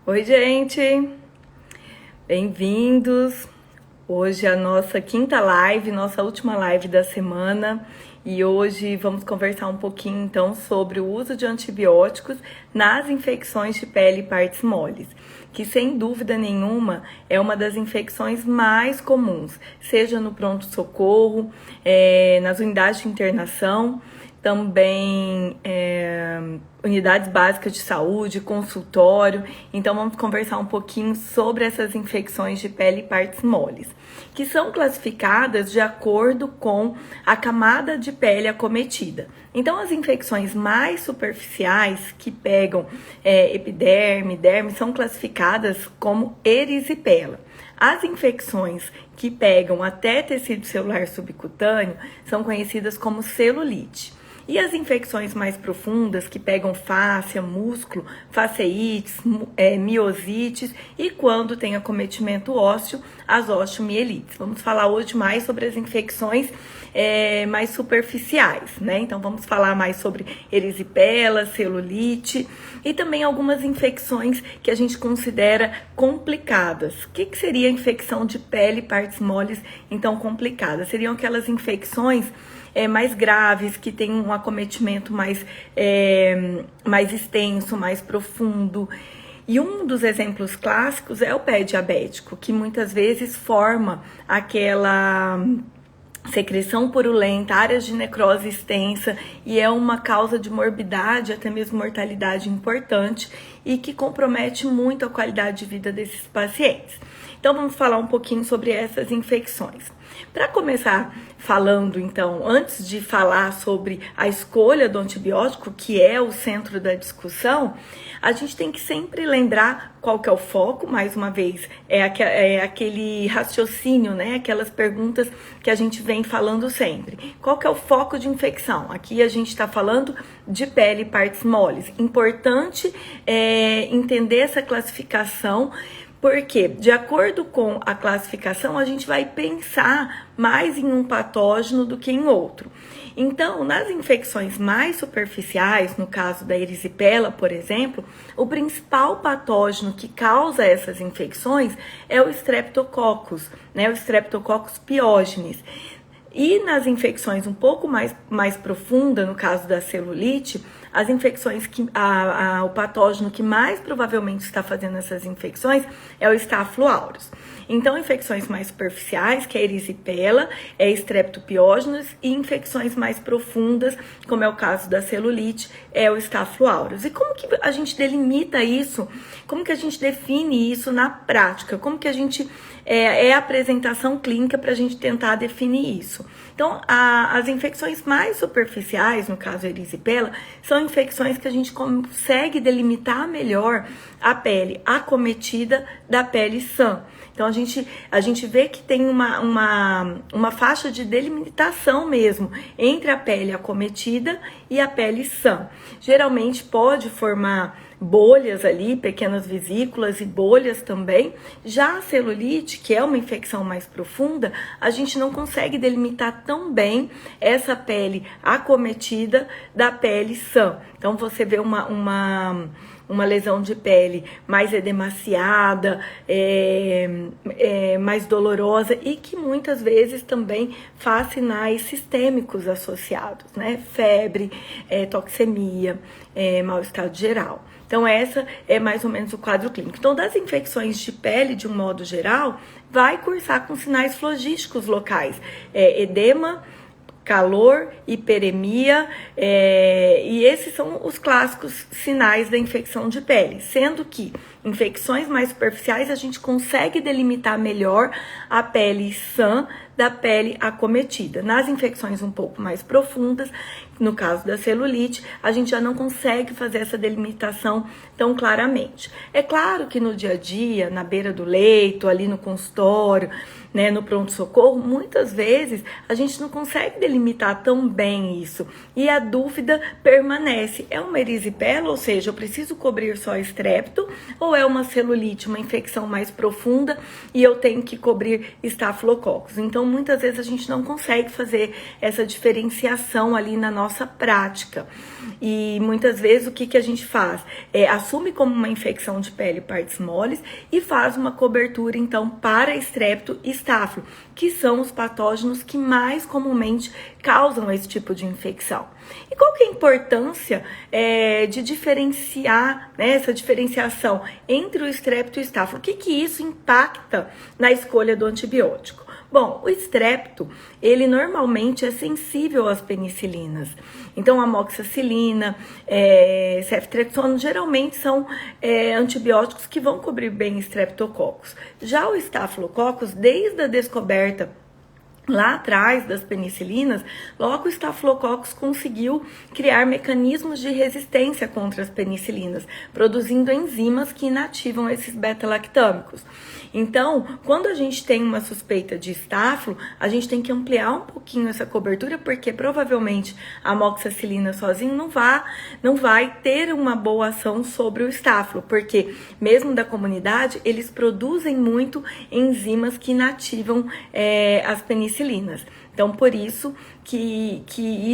Oi, gente! Bem-vindos! Hoje é a nossa quinta live, nossa última live da semana. E hoje vamos conversar um pouquinho, então, sobre o uso de antibióticos nas infecções de pele e partes moles, que, sem dúvida nenhuma, é uma das infecções mais comuns, seja no pronto-socorro, nas unidades de internação, também unidades básicas de saúde, consultório. Então vamos conversar um pouquinho sobre essas infecções de pele e partes moles, que são classificadas de acordo com a camada de pele acometida. Então as infecções mais superficiais, que pegam epiderme, derme, são classificadas como erisipela. As infecções que pegam até tecido celular subcutâneo são conhecidas como celulite. E as infecções mais profundas, que pegam fáscia, músculo, fasciites, miosites e, quando tem acometimento ósseo, as osteomielites. Vamos falar hoje mais sobre as infecções mais superficiais, né? Então vamos falar mais sobre erisipela, celulite e também algumas infecções que a gente considera complicadas. O que seria a infecção de pele e partes moles, então, complicadas? Seriam aquelas infecções mais graves, que tem um acometimento mais extenso, mais profundo. E um dos exemplos clássicos é o pé diabético, que muitas vezes forma aquela secreção purulenta, áreas de necrose extensa, e é uma causa de morbidade, até mesmo mortalidade importante, e que compromete muito a qualidade de vida desses pacientes. Então vamos falar um pouquinho sobre essas infecções. Para começar falando, então, antes de falar sobre a escolha do antibiótico, que é o centro da discussão, a gente tem que sempre lembrar qual que é o foco. Mais uma vez, é aquele raciocínio, né? Aquelas perguntas que a gente vem falando sempre. Qual que é o foco de infecção? Aqui a gente está falando de pele e partes moles. Importante entender essa classificação, porque, de acordo com a classificação, a gente vai pensar mais em um patógeno do que em outro. Então, nas infecções mais superficiais, no caso da erisipela, por exemplo, o principal patógeno que causa essas infecções é o Streptococcus, né? O Streptococcus pyogenes. E nas infecções um pouco mais profundas, no caso da celulite, as infecções o patógeno que mais provavelmente está fazendo essas infecções é o Staphylo aureus. Então, infecções mais superficiais, que é a erisipela, Streptopiógenes, e infecções mais profundas, como é o caso da celulite, é o Staphylo aureus. E como que a gente delimita isso? Como que a gente define isso na prática? Como que a gente a apresentação clínica para a gente tentar definir isso? Então, as infecções mais superficiais, no caso a erisipela, são infecções que a gente consegue delimitar melhor a pele acometida da pele sã. Então, a gente vê que tem uma faixa de delimitação mesmo entre a pele acometida e a pele sã. Geralmente pode formar bolhas ali, pequenas vesículas e bolhas também. Já a celulite, que é uma infecção mais profunda, a gente não consegue delimitar tão bem essa pele acometida da pele sã. Então você vê uma lesão de pele mais edemaciada, mais dolorosa, e que muitas vezes também faz sinais sistêmicos associados, né? Febre, toxemia, mau estado geral. Então, essa é mais ou menos o quadro clínico. Então, das infecções de pele, de um modo geral, vai cursar com sinais flogísticos locais, edema, calor, hiperemia, e esses são os clássicos sinais da infecção de pele, sendo que infecções mais superficiais a gente consegue delimitar melhor a pele sã da pele acometida. Nas infecções um pouco mais profundas, no caso da celulite, a gente já não consegue fazer essa delimitação tão claramente. É claro que no dia a dia, na beira do leito, ali no consultório, né, no pronto-socorro, muitas vezes a gente não consegue delimitar tão bem isso, e a dúvida permanece. É uma erisipela, ou seja, eu preciso cobrir só estrepto, ou é uma celulite, uma infecção mais profunda, e eu tenho que cobrir estafilococcus? Então, Então, muitas vezes a gente não consegue fazer essa diferenciação ali na nossa prática. E muitas vezes o que a gente faz? Assume como uma infecção de pele partes moles e faz uma cobertura, então, para estrépito e estáfilo, que são os patógenos que mais comumente causam esse tipo de infecção. E qual que é a importância de diferenciar, né, essa diferenciação entre o estrépito e o estáfilo? O que isso impacta na escolha do antibiótico? Bom, o estrépito, ele normalmente é sensível às penicilinas. Então, a amoxicilina, ceftriaxona, geralmente são antibióticos que vão cobrir bem estreptococos. Já o estafilococcus, desde a descoberta lá atrás das penicilinas, logo o Staphylococcus conseguiu criar mecanismos de resistência contra as penicilinas, produzindo enzimas que inativam esses beta-lactâmicos. Então, quando a gente tem uma suspeita de estáfilo, a gente tem que ampliar um pouquinho essa cobertura, porque provavelmente a amoxicilina sozinho não vai ter uma boa ação sobre o estáfilo, porque mesmo da comunidade, eles produzem muito enzimas que inativam as penicilinas. Então, por isso que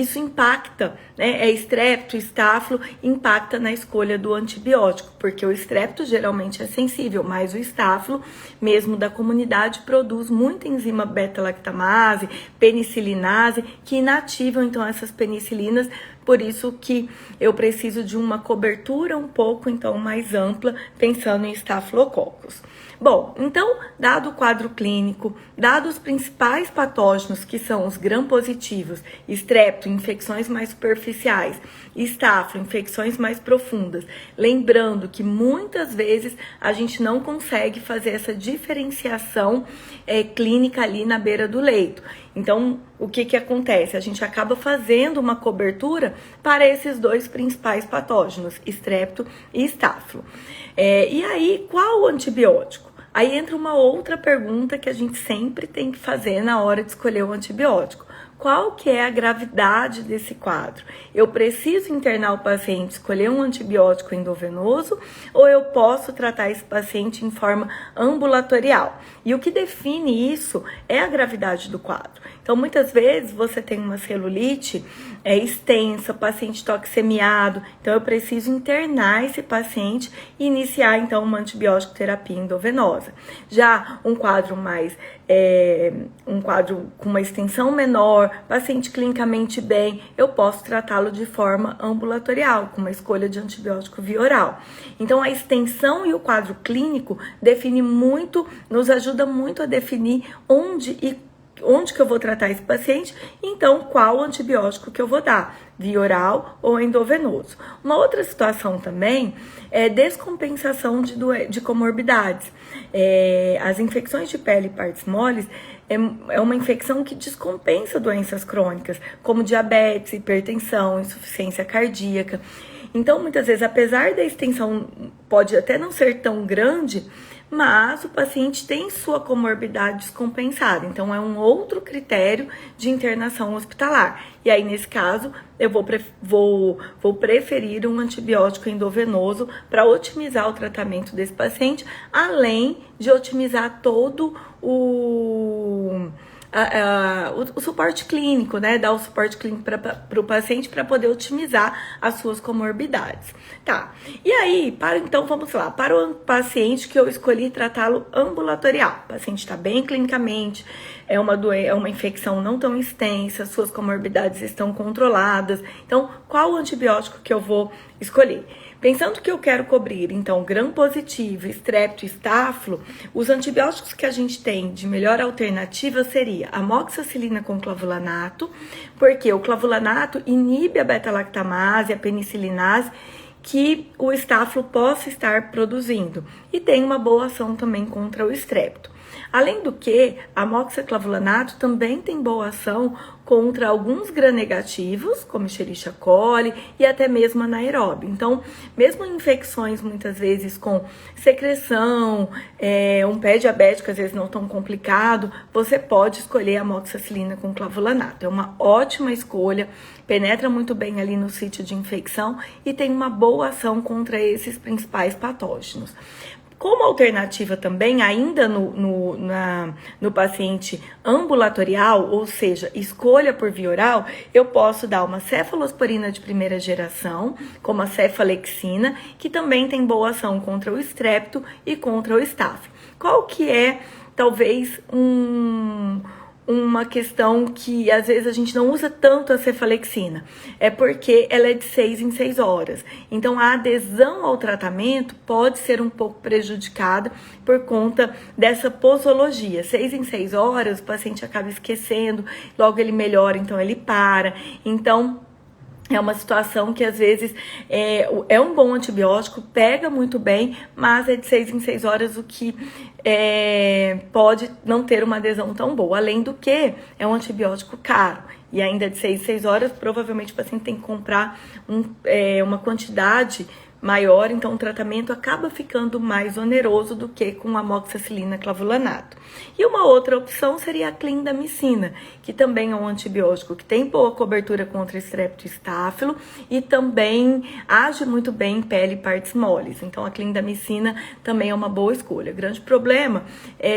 isso impacta, né? Estrépito, estáfilo, impacta na escolha do antibiótico, porque o estrépito geralmente é sensível, mas o estáfilo, mesmo da comunidade, produz muita enzima beta-lactamase, penicilinase, que inativam, então, essas penicilinas. Por isso que eu preciso de uma cobertura um pouco, então, mais ampla, pensando em estafilococcus. Bom, então, dado o quadro clínico, dados os principais patógenos, que são os gram-positivos, estrépito, infecções mais superficiais, estáfilo, infecções mais profundas, lembrando que muitas vezes a gente não consegue fazer essa diferenciação clínica ali na beira do leito. Então, o que acontece? A gente acaba fazendo uma cobertura para esses dois principais patógenos, estrépito e estáfilo. E aí, qual o antibiótico? Aí entra uma outra pergunta que a gente sempre tem que fazer na hora de escolher o antibiótico. Qual que é a gravidade desse quadro? Eu preciso internar o paciente, escolher um antibiótico endovenoso, ou eu posso tratar esse paciente em forma ambulatorial? E o que define isso é a gravidade do quadro. Então, muitas vezes você tem uma celulite extensa, paciente toxemiado, então eu preciso internar esse paciente e iniciar, então, uma antibiótico terapia endovenosa. Já um quadro com uma extensão menor, paciente clinicamente bem, eu posso tratá-lo de forma ambulatorial, com uma escolha de antibiótico via oral. Então, a extensão e o quadro clínico nos ajuda muito a definir onde que eu vou tratar esse paciente, então qual antibiótico que eu vou dar, via oral ou endovenoso. Uma outra situação também é descompensação de comorbidades. As infecções de pele e partes moles é uma infecção que descompensa doenças crônicas, como diabetes, hipertensão, insuficiência cardíaca. Então, muitas vezes, apesar da extensão pode até não ser tão grande, mas o paciente tem sua comorbidade descompensada. Então, é um outro critério de internação hospitalar. E aí, nesse caso, eu vou preferir um antibiótico endovenoso para otimizar o tratamento desse paciente, além de otimizar todo o suporte clínico, né? Dar o suporte clínico para o paciente para poder otimizar as suas comorbidades. Tá. E aí, então, vamos lá. Para o paciente que eu escolhi tratá-lo ambulatorial. O paciente está bem clinicamente, é uma infecção não tão extensa, suas comorbidades estão controladas. Então, qual o antibiótico que eu vou escolher? Pensando que eu quero cobrir, então, gram-positivo, estrépito e estáfilo, os antibióticos que a gente tem de melhor alternativa seria a amoxicilina com clavulanato, porque o clavulanato inibe a beta-lactamase, a penicilinase, que o estáfilo possa estar produzindo, e tem uma boa ação também contra o estrépito. Além do que, a amoxiclavulanato também tem boa ação contra alguns gram-negativos, como Escherichia coli e até mesmo anaeróbio. Então, mesmo em infecções muitas vezes com secreção, um pé diabético às vezes não tão complicado, você pode escolher a amoxicilina com clavulanato. É uma ótima escolha, penetra muito bem ali no sítio de infecção e tem uma boa ação contra esses principais patógenos. Como alternativa também, ainda no paciente ambulatorial, ou seja, escolha por via oral, eu posso dar uma cefalosporina de primeira geração, como a cefalexina, que também tem boa ação contra o estrépito e contra o estáfilo. Qual que é, talvez, uma questão que às vezes a gente não usa tanto a cefalexina, é porque ela é de 6 em 6 horas. Então a adesão ao tratamento pode ser um pouco prejudicada por conta dessa posologia. 6 em 6 horas, o paciente acaba esquecendo, logo ele melhora, então ele para. Então é uma situação que às vezes é um bom antibiótico, pega muito bem, mas é de 6 em 6 horas, o que pode não ter uma adesão tão boa. Além do que, é um antibiótico caro. E ainda de 6 em 6 horas, provavelmente o paciente tem que comprar uma quantidade maior, então o tratamento acaba ficando mais oneroso do que com a amoxicilina clavulanato. E uma outra opção seria a clindamicina, que também é um antibiótico que tem boa cobertura contra estrépito e estáfilo e também age muito bem em pele e partes moles. Então a clindamicina também é uma boa escolha. O grande problema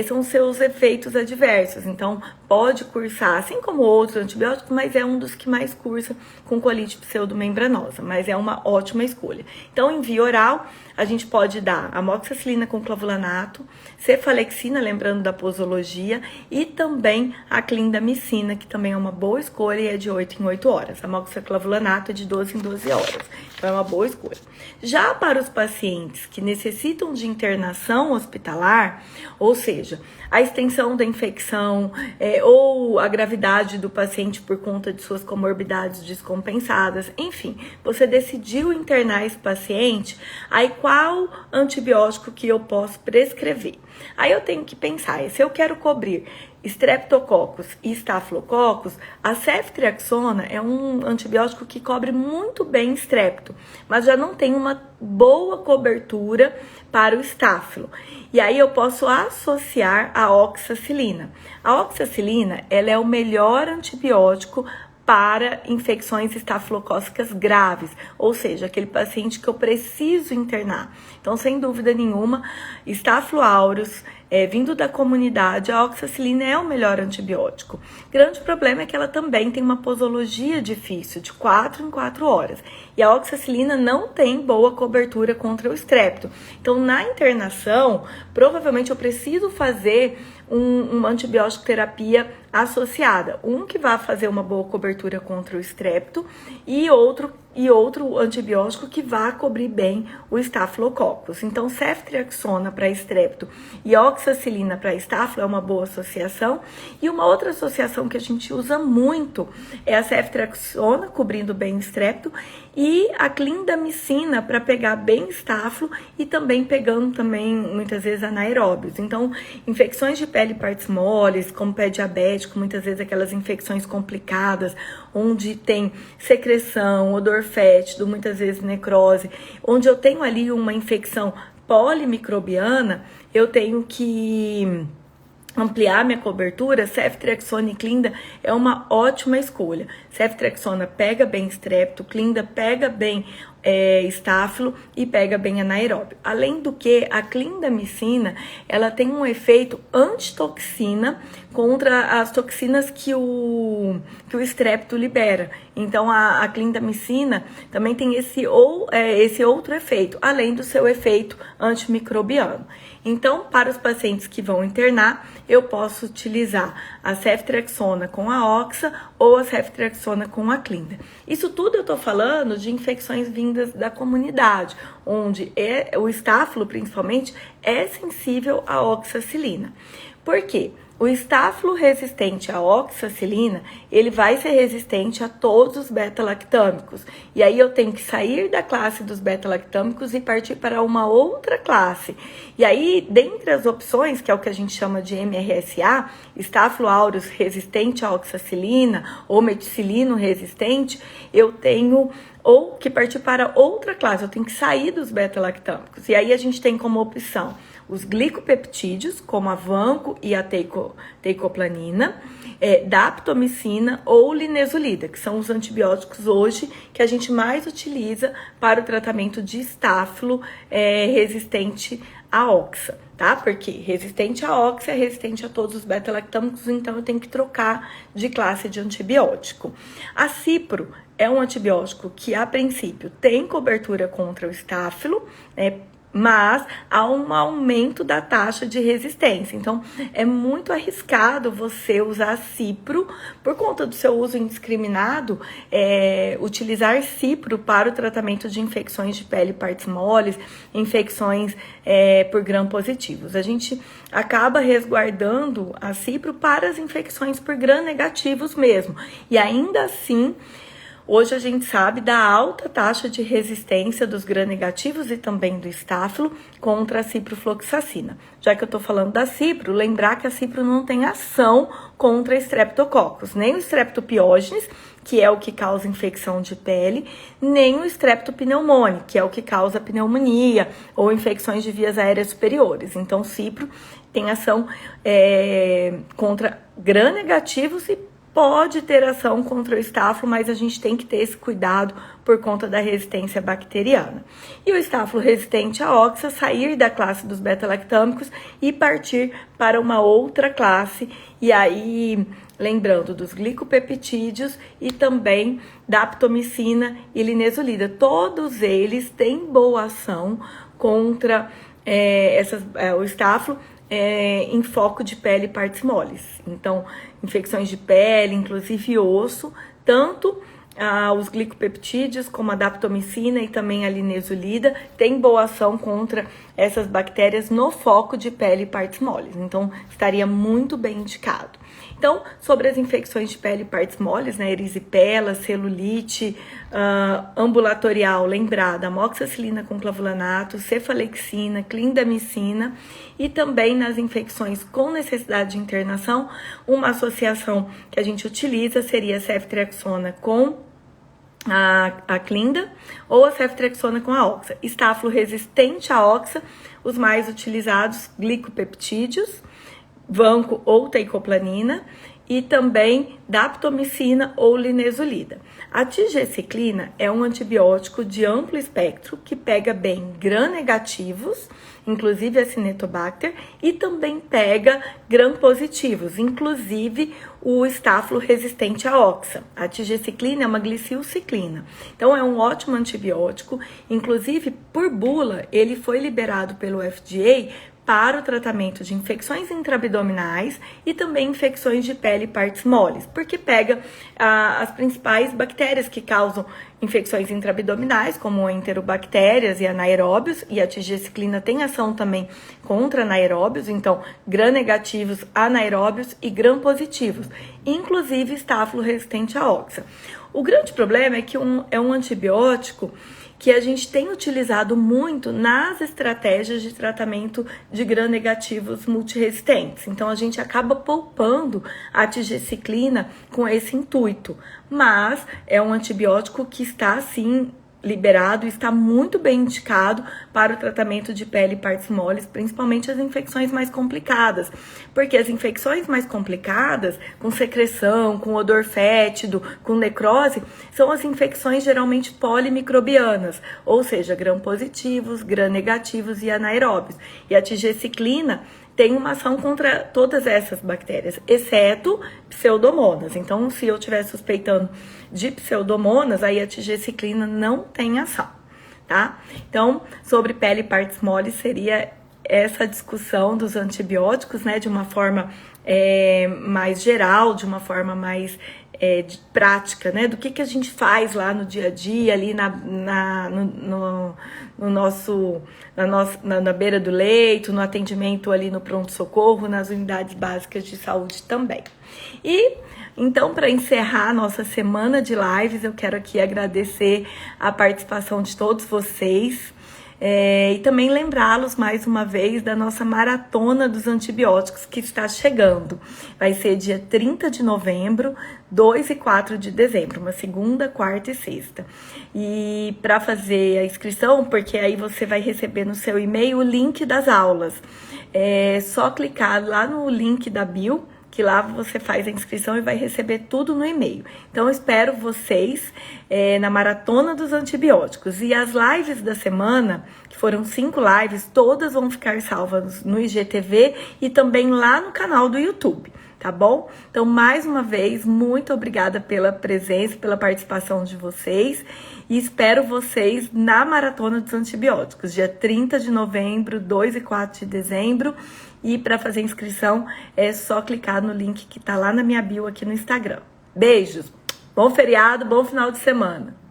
são seus efeitos adversos. Então pode cursar, assim como outros antibióticos, mas é um dos que mais cursa com colite pseudomembranosa, mas é uma ótima escolha. Então, em via oral, a gente pode dar amoxicilina com clavulanato, cefalexina, lembrando da posologia, e também a clindamicina, que também é uma boa escolha e é de 8 em 8 horas. A amoxiclavulanato é de 12 em 12 horas, então é uma boa escolha. Já para os pacientes que necessitam de internação hospitalar, ou seja, a extensão da infecção ou a gravidade do paciente por conta de suas comorbidades descompensadas, enfim, você decidiu internar esse paciente, aí qual antibiótico que eu posso prescrever? Aí eu tenho que pensar, se eu quero cobrir Streptococcus e Staphylococcus, a ceftriaxona é um antibiótico que cobre muito bem estrépito, mas já não tem uma boa cobertura para o estáfilo. E aí eu posso associar a oxacilina. A oxacilina, ela é o melhor antibiótico para infecções estafilocócicas graves, ou seja, aquele paciente que eu preciso internar. Então, sem dúvida nenhuma, Staphylo aureus, vindo da comunidade, a oxacilina é o melhor antibiótico. O grande problema é que ela também tem uma posologia difícil, de 4 em 4 horas. E a oxacilina não tem boa cobertura contra o estrépito. Então, na internação, provavelmente eu preciso fazer uma antibiótico terapia associada. Um que vai fazer uma boa cobertura contra o estrépito e outro antibiótico que vai cobrir bem o Staphylococcus. Então, ceftriaxona para estrépito e oxacilina para estáfilo é uma boa associação. E uma outra associação que a gente usa muito é a ceftriaxona, cobrindo bem o estrépito, e a clindamicina para pegar bem estáfilo e também pegando muitas vezes anaeróbios. Então, infecções de pele e partes moles, como pé diabético, muitas vezes aquelas infecções complicadas, onde tem secreção, odor fétido, muitas vezes necrose, onde eu tenho ali uma infecção polimicrobiana, eu tenho que ampliar minha cobertura. Ceftriaxona e clinda é uma ótima escolha. Ceftriaxona pega bem estrépito, clinda pega bem estáfilo e pega bem anaeróbio. Além do que, a clindamicina, ela tem um efeito antitoxina contra as toxinas que o estrépito libera. Então, a clindamicina também tem esse outro efeito, além do seu efeito antimicrobiano. Então, para os pacientes que vão internar, eu posso utilizar a ceftriaxona com a oxa ou a ceftriaxona com a clinda. Isso tudo eu tô falando de infecções vindas da comunidade, onde o estáfilo, principalmente, é sensível à oxacilina. Por quê? O estáfilo resistente à oxacilina, ele vai ser resistente a todos os beta-lactâmicos. E aí eu tenho que sair da classe dos beta-lactâmicos e partir para uma outra classe. E aí, dentre as opções, que é o que a gente chama de MRSA, Staphylo aureus resistente à oxacilina ou meticilino resistente, eu tenho ou que partir para outra classe, eu tenho que sair dos beta-lactâmicos. E aí a gente tem como opção os glicopeptídeos, como a vanco e a teicoplanina, daptomicina ou linezolida, que são os antibióticos hoje que a gente mais utiliza para o tratamento de estáfilo resistente a oxa, tá? Porque resistente à oxa é resistente a todos os beta-lactâmicos, então eu tenho que trocar de classe de antibiótico. A cipro é um antibiótico que, a princípio, tem cobertura contra o estáfilo, né? Mas há um aumento da taxa de resistência. Então, é muito arriscado você usar cipro por conta do seu uso indiscriminado, utilizar cipro para o tratamento de infecções de pele e partes moles, infecções por gram-positivos. A gente acaba resguardando a cipro para as infecções por gram-negativos mesmo. E ainda assim, hoje a gente sabe da alta taxa de resistência dos gram-negativos e também do estáfilo contra a ciprofloxacina. Já que eu tô falando da cipro, lembrar que a cipro não tem ação contra streptococcus, nem o streptopiógenes, que é o que causa infecção de pele, nem o streptopneumoniae, que é o que causa pneumonia ou infecções de vias aéreas superiores. Então, cipro tem ação contra gram-negativos e pode ter ação contra o estáfilo, mas a gente tem que ter esse cuidado por conta da resistência bacteriana. E o estáfilo resistente à oxa sair da classe dos beta-lactâmicos e partir para uma outra classe, e aí lembrando dos glicopeptídeos e também da aptomicina e linezolida. Todos eles têm boa ação contra o estáfilo, em foco de pele e partes moles. Então, infecções de pele, inclusive osso, tanto os glicopeptídeos como a daptomicina e também a linezolida tem boa ação contra essas bactérias no foco de pele e partes moles. Então, estaria muito bem indicado. Então, sobre as infecções de pele e partes moles, né, erisipela, celulite, ambulatorial, lembrada, amoxicilina com clavulanato, cefalexina, clindamicina, e também nas infecções com necessidade de internação, uma associação que a gente utiliza seria a ceftriaxona com a clinda ou a ceftriaxona com a oxa. Estáfilo resistente à oxa, os mais utilizados, glicopeptídeos, vanco ou teicoplanina, e também daptomicina ou linezolida. A tigeciclina é um antibiótico de amplo espectro que pega bem gram-negativos, inclusive a Cinetobacter, e também pega gram-positivos, inclusive o estáfilo resistente à oxa. A tigeciclina é uma glicilciclina. Então, é um ótimo antibiótico, inclusive por bula, ele foi liberado pelo FDA para o tratamento de infecções intraabdominais e também infecções de pele e partes moles, porque pega as principais bactérias que causam infecções intraabdominais, como enterobactérias e anaeróbios, e a tigeciclina tem ação também contra anaeróbios, então gram-negativos, anaeróbios e gram-positivos, inclusive estáfilo resistente à oxa. O grande problema é que é um antibiótico que a gente tem utilizado muito nas estratégias de tratamento de gram-negativos multiresistentes. Então, a gente acaba poupando a tigeciclina com esse intuito. Mas é um antibiótico que está, sim, liberado e está muito bem indicado para o tratamento de pele e partes moles, principalmente as infecções mais complicadas, porque as infecções mais complicadas, com secreção, com odor fétido, com necrose, são as infecções geralmente polimicrobianas, ou seja, gram-positivos, gram-negativos e anaeróbios. E a tigeciclina tem uma ação contra todas essas bactérias, exceto pseudomonas. Então, se eu estiver suspeitando de pseudomonas, aí a tigeciclina não tem ação, tá? Então, sobre pele e partes moles, seria essa discussão dos antibióticos, né, de uma forma mais geral, de uma forma mais de prática, né, do que a gente faz lá no dia a dia, ali na beira do leito, no atendimento ali no pronto-socorro, nas unidades básicas de saúde também. E então, para encerrar a nossa semana de lives, eu quero aqui agradecer a participação de todos vocês. E também lembrá-los mais uma vez da nossa maratona dos antibióticos que está chegando. Vai ser dia 30 de novembro, 2 e 4 de dezembro, uma segunda, quarta e sexta. E para fazer a inscrição, porque aí você vai receber no seu e-mail o link das aulas. É só clicar lá no link da bio, que lá você faz a inscrição e vai receber tudo no e-mail. Então, eu espero vocês na Maratona dos Antibióticos. E as lives da semana, que foram 5 lives, todas vão ficar salvas no IGTV e também lá no canal do YouTube. Tá bom? Então, mais uma vez, muito obrigada pela presença, pela participação de vocês e espero vocês na Maratona dos Antibióticos, dia 30 de novembro, 2 e 4 de dezembro. E para fazer inscrição é só clicar no link que tá lá na minha bio aqui no Instagram. Beijos, bom feriado, bom final de semana!